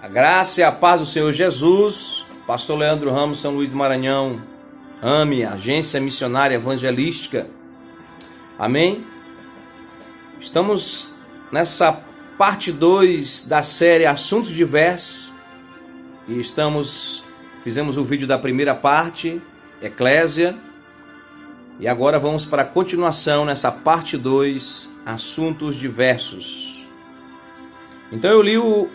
A graça e a paz do Senhor Jesus, Pastor Leandro Ramos, São Luís do Maranhão, AME, Agência Missionária Evangelística. Amém? Estamos nessa parte 2 da série Assuntos Diversos e fizemos o vídeo da primeira parte, Eclésia, e agora vamos para a continuação nessa parte 2, Assuntos Diversos. Então eu li o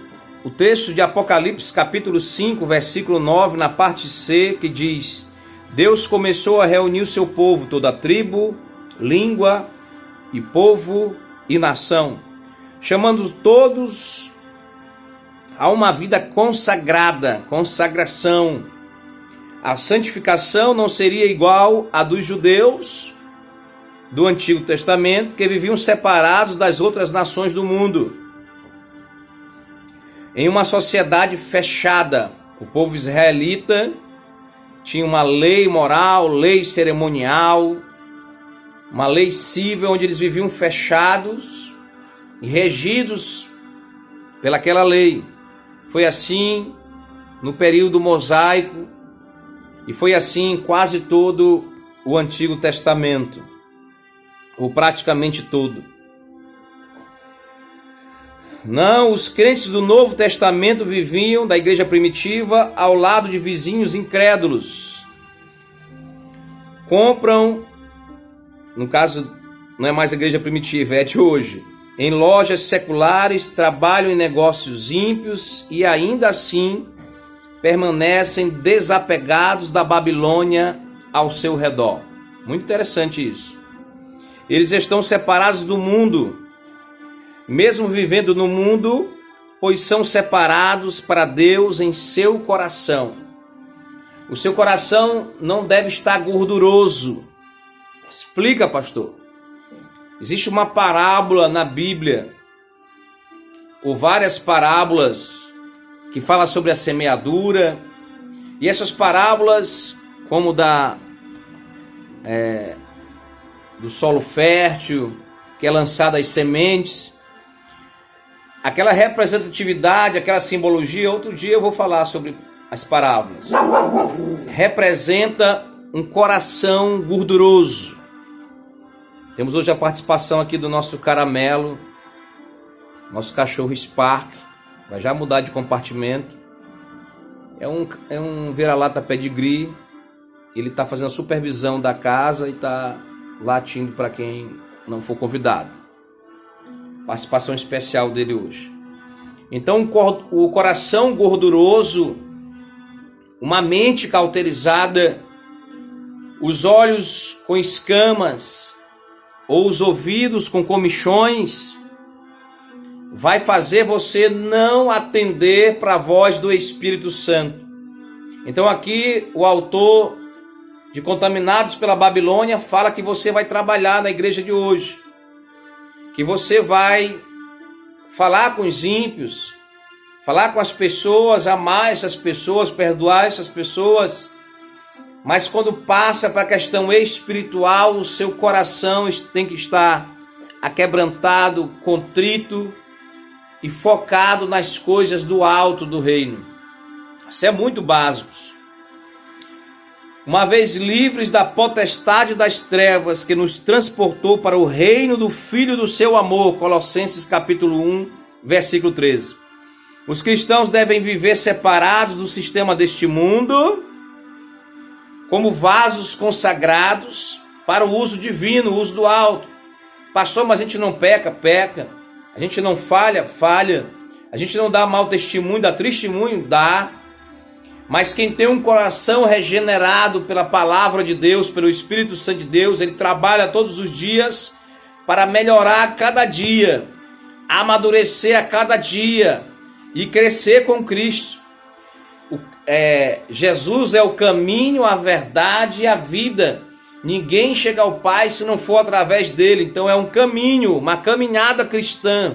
texto de Apocalipse capítulo 5, versículo 9, na parte C, que diz: Deus começou a reunir o seu povo, toda tribo, língua e povo e nação, chamando todos a uma vida consagrada, consagração. A santificação não seria igual à dos judeus do Antigo Testamento, que viviam separados das outras nações do mundo. Em uma sociedade fechada, o povo israelita tinha uma lei moral, lei cerimonial, uma lei civil, onde eles viviam fechados e regidos pelaquela lei. Foi assim no período mosaico e foi assim em quase todo o Antigo Testamento, ou praticamente todo. Não, os crentes do Novo Testamento viviam da igreja primitiva ao lado de vizinhos incrédulos. Compram, no caso não é mais a igreja primitiva, é de hoje, em lojas seculares, trabalham em negócios ímpios e ainda assim permanecem desapegados da Babilônia ao seu redor. Muito interessante isso. Eles estão separados do mundo, mesmo vivendo no mundo, pois são separados para Deus em seu coração. O seu coração não deve estar gorduroso. Explica, pastor. Existe uma parábola na Bíblia, ou várias parábolas, que fala sobre a semeadura. E essas parábolas, como do solo fértil, que é lançada as sementes, aquela representatividade, aquela simbologia, outro dia eu vou falar sobre as parábolas. Representa um coração gorduroso. Temos hoje a participação aqui do nosso caramelo, nosso cachorro Spark, vai já mudar de compartimento. É um vira-lata pedigree, ele está fazendo a supervisão da casa e está latindo para quem não for convidado. Participação especial dele hoje. Então, o coração gorduroso, uma mente cauterizada, os olhos com escamas ou os ouvidos com comichões, vai fazer você não atender para a voz do Espírito Santo. Então aqui o autor de Contaminados pela Babilônia fala que você vai trabalhar na igreja de hoje, que você vai falar com os ímpios, falar com as pessoas, amar essas pessoas, perdoar essas pessoas, mas quando passa para a questão espiritual, o seu coração tem que estar aquebrantado, contrito e focado nas coisas do alto do reino. Isso é muito básico. Uma vez livres da potestade das trevas que nos transportou para o reino do Filho do seu amor, Colossenses capítulo 1, versículo 13. Os cristãos devem viver separados do sistema deste mundo, como vasos consagrados para o uso divino, o uso do alto. Pastor, mas a gente não peca, peca. A gente não falha, falha. A gente não dá mau testemunho, dá testemunho, dá. Mas quem tem um coração regenerado pela palavra de Deus, pelo Espírito Santo de Deus, ele trabalha todos os dias para melhorar a cada dia, amadurecer a cada dia e crescer com Cristo. Jesus é o caminho, a verdade e a vida. Ninguém chega ao Pai se não for através dele. Então é um caminho, uma caminhada cristã.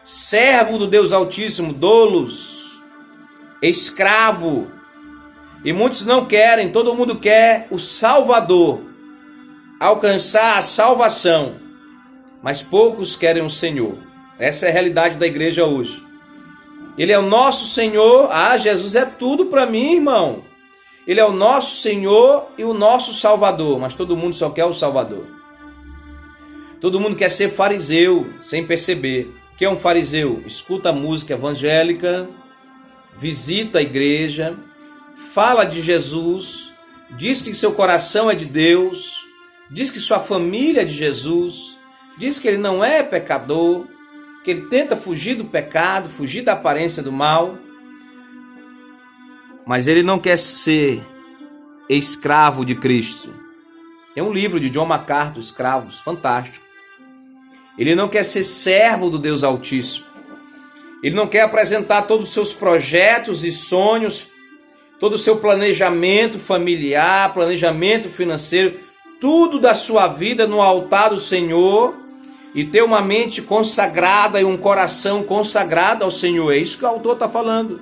Servo do Deus Altíssimo, doulos, escravo. E muitos não querem, todo mundo quer o Salvador, alcançar a salvação, mas poucos querem o Senhor. Essa é a realidade da igreja hoje. Ele é o nosso Senhor. Ah, Jesus é tudo para mim, irmão. Ele é o nosso Senhor e o nosso Salvador, mas todo mundo só quer o Salvador. Todo mundo quer ser fariseu, sem perceber. O que é um fariseu? Escuta a música evangélica, visita a igreja, fala de Jesus, diz que seu coração é de Deus, diz que sua família é de Jesus, diz que ele não é pecador, que ele tenta fugir do pecado, fugir da aparência do mal, mas ele não quer ser escravo de Cristo. Tem um livro de John MacArthur, Escravos, fantástico. Ele não quer ser servo do Deus Altíssimo. Ele não quer apresentar todos os seus projetos e sonhos, todo o seu planejamento familiar, planejamento financeiro, tudo da sua vida no altar do Senhor e ter uma mente consagrada e um coração consagrado ao Senhor. É isso que o autor está falando.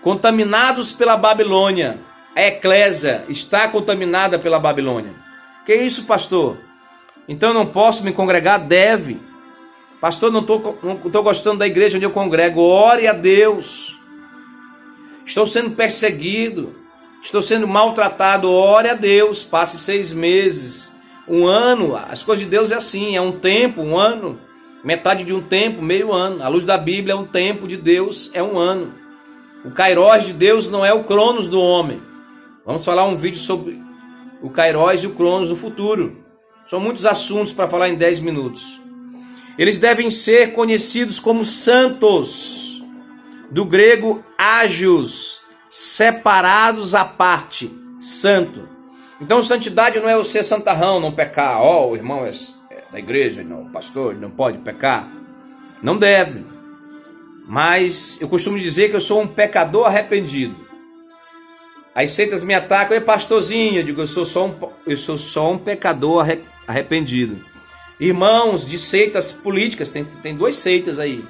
Contaminados pela Babilônia. A eclésia está contaminada pela Babilônia. Que é isso, pastor? Então eu não posso me congregar? Deve. Pastor, não estou gostando da igreja onde eu congrego. Ore a Deus. Estou sendo perseguido. Estou sendo maltratado. Ore a Deus. Passe 6 meses, 1 ano. As coisas de Deus é assim. É um tempo, 1 ano. Metade de um tempo, meio ano. A luz da Bíblia é um tempo de Deus, é 1 ano. O Kairos de Deus não é o Cronos do homem. Vamos falar um vídeo sobre o Kairos e o Cronos no futuro. São muitos assuntos para falar em 10 minutos. Eles devem ser conhecidos como santos, do grego ágios, separados à parte, santo. Então santidade não é o ser santarrão, não pecar. O irmão é da igreja, não, o pastor não pode pecar. Não deve. Mas eu costumo dizer que eu sou um pecador arrependido. As seitas me atacam, pastorzinho, eu digo, eu sou só um pecador arrependido. Irmãos de seitas políticas, tem 2 seitas aí,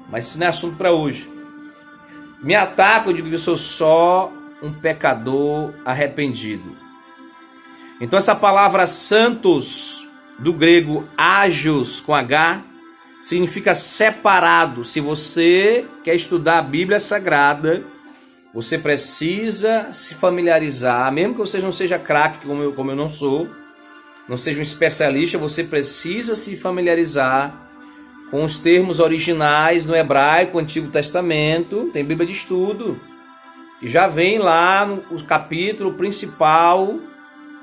mas isso não é assunto para hoje. Me atacam, eu digo que eu sou só um pecador arrependido. Então essa palavra santos, do grego ágios com H, significa separado. Se você quer estudar a Bíblia Sagrada, você precisa se familiarizar, mesmo que você não seja craque como eu não sou, não seja um especialista, você precisa se familiarizar com os termos originais no hebraico, Antigo Testamento. Tem Bíblia de estudo, e já vem lá no capítulo principal,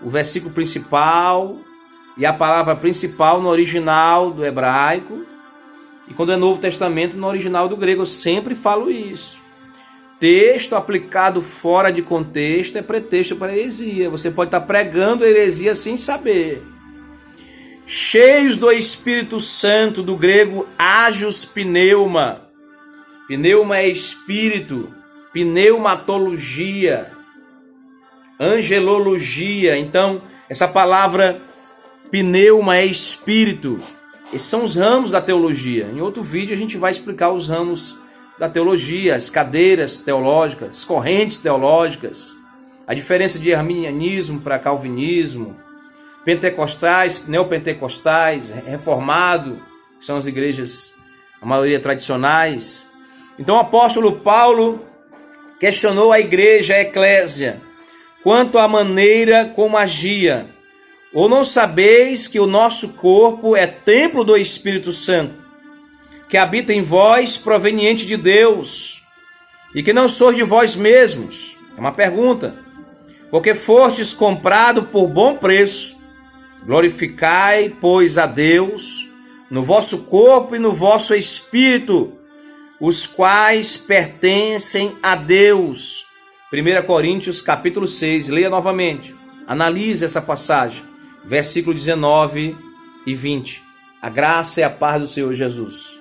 o versículo principal e a palavra principal no original do hebraico. E quando é Novo Testamento, no original do grego, eu sempre falo isso. Texto aplicado fora de contexto é pretexto para heresia. Você pode estar pregando heresia sem saber. Cheios do Espírito Santo, do grego ágios pneuma. Pneuma é espírito. Pneumatologia. Angelologia. Então, essa palavra pneuma é espírito. Esses são os ramos da teologia. Em outro vídeo a gente vai explicar os ramos da teologia, as cadeiras teológicas, as correntes teológicas, a diferença de arminianismo para calvinismo, pentecostais, neopentecostais, reformado, que são as igrejas, a maioria tradicionais. Então o apóstolo Paulo questionou a igreja, a eclésia, quanto à maneira como agia. Ou não sabeis que o nosso corpo é templo do Espírito Santo, que habita em vós, proveniente de Deus, e que não sois de vós mesmos? É uma pergunta. Porque fostes comprado por bom preço. Glorificai, pois, a Deus no vosso corpo e no vosso espírito, os quais pertencem a Deus. 1 Coríntios capítulo 6, leia novamente. Analise essa passagem. Versículo 19 e 20. A graça e a paz do Senhor Jesus.